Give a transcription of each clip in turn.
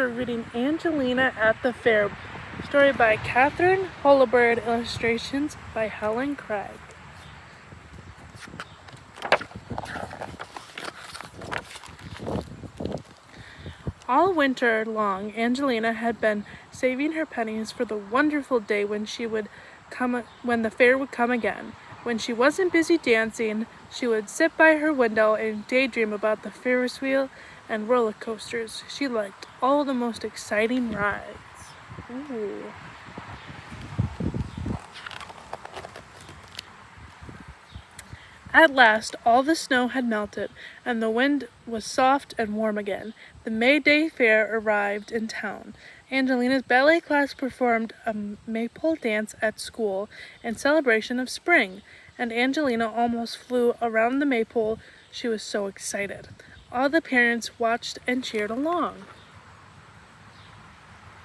we're reading Angelina at the Fair. Story by Catherine Hollibird, illustrations by Helen Craig. All winter long, Angelina had been saving her pennies for the wonderful day when the fair would come again. When she wasn't busy dancing, she would sit by her window and daydream about the Ferris wheel and roller coasters. She liked all the most exciting rides. Ooh. At last, all the snow had melted, and the wind was soft and warm again. The May Day Fair arrived in town. Angelina's ballet class performed a maypole dance at school in celebration of spring, and Angelina almost flew around the maypole. She was so excited. All the parents watched and cheered along.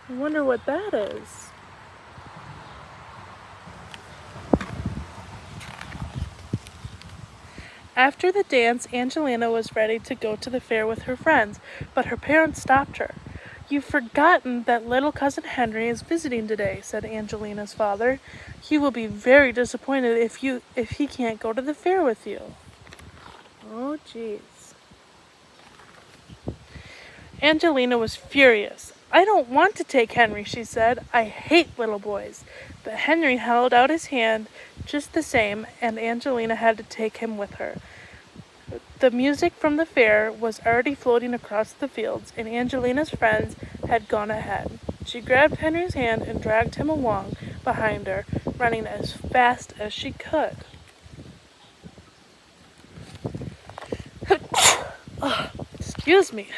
I wonder what that is. After the dance, Angelina was ready to go to the fair with her friends, but her parents stopped her. "You've forgotten that little cousin Henry is visiting today," said Angelina's father. "He will be very disappointed if he can't go to the fair with you." Oh, jeez. Angelina was furious. "I don't want to take Henry," she said. "I hate little boys." But Henry held out his hand just the same, and Angelina had to take him with her. The music from the fair was already floating across the fields, and Angelina's friends had gone ahead. She grabbed Henry's hand and dragged him along behind her, running as fast as she could. Excuse me.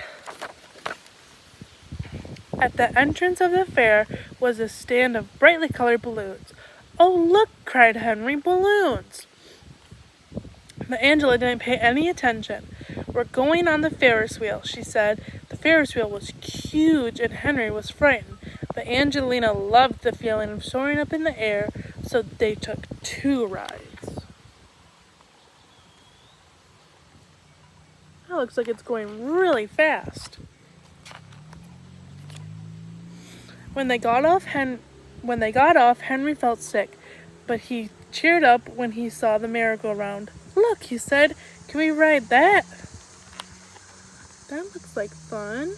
At the entrance of the fair was a stand of brightly colored balloons. "Oh, look!" cried Henry. "Balloons!" But Angela didn't pay any attention. "We're going on the Ferris wheel," she said. The Ferris wheel was huge, and Henry was frightened. But Angelina loved the feeling of soaring up in the air, so they took 2 rides. That looks like it's going really fast. When they got off, Henry felt sick, but he cheered up when he saw the merry-go-round. "Look," he said, "can we ride that?" "That looks like fun."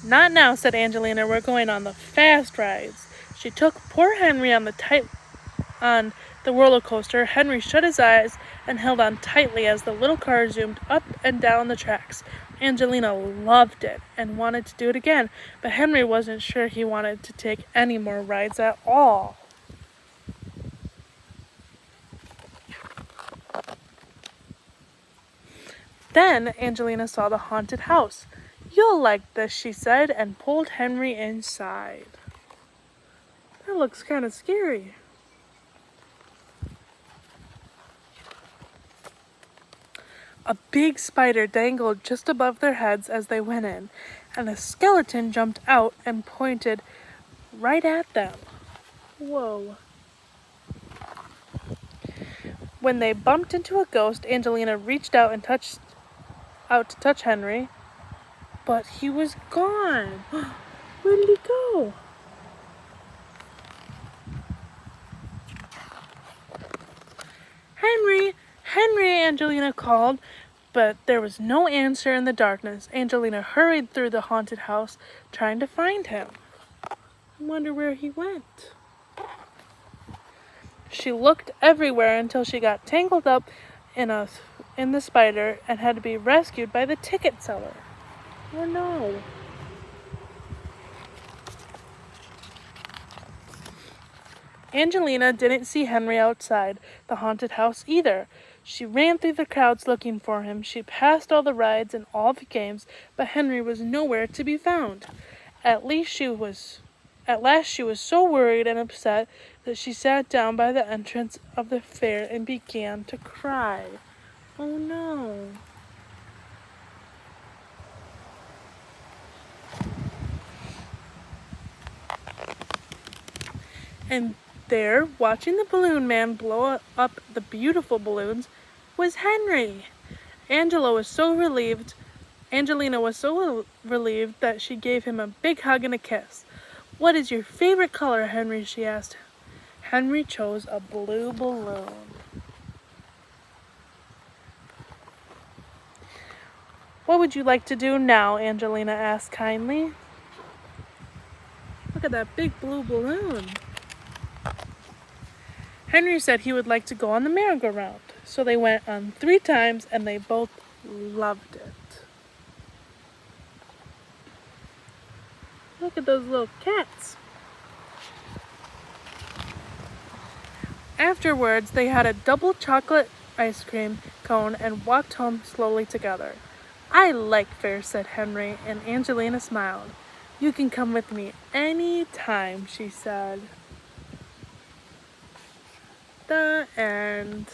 "Not now," said Angelina. "We're going on the fast rides." She took poor Henry on the roller coaster. Henry shut his eyes and held on tightly as the little car zoomed up and down the tracks. Angelina loved it and wanted to do it again, but Henry wasn't sure he wanted to take any more rides at all. Then Angelina saw the haunted house. "You'll like this," she said, and pulled Henry inside. That looks kind of scary. A big spider dangled just above their heads as they went in, and a skeleton jumped out and pointed right at them. Whoa. When they bumped into a ghost, Angelina reached out to touch Henry, but he was gone. Where did he go? "Henry! Henry!" Angelina called, but there was no answer in the darkness. Angelina hurried through the haunted house, trying to find him. I wonder where he went. She looked everywhere until she got tangled up in the spider and had to be rescued by the ticket seller. Oh no. Angelina didn't see Henry outside the haunted house either. She ran through the crowds looking for him. She passed all the rides and all the games, but Henry was nowhere to be found. At last she was so worried and upset that she sat down by the entrance of the fair and began to cry. Oh no. And there, watching the balloon man blow up the beautiful balloons, was Henry. Angela was so relieved Angelina was so relieved that she gave him a big hug and a kiss. "What is your favorite color, Henry?" she asked. Henry chose a blue balloon. "What would you like to do now?" Angelina asked kindly. "Look at that big blue balloon." Henry said he would like to go on the merry-go-round. So they went on 3 times and they both loved it. Look at those little cats. Afterwards, they had a double chocolate ice cream cone and walked home slowly together. "I like fairs," said Henry, and Angelina smiled. "You can come with me any time," she said. The end.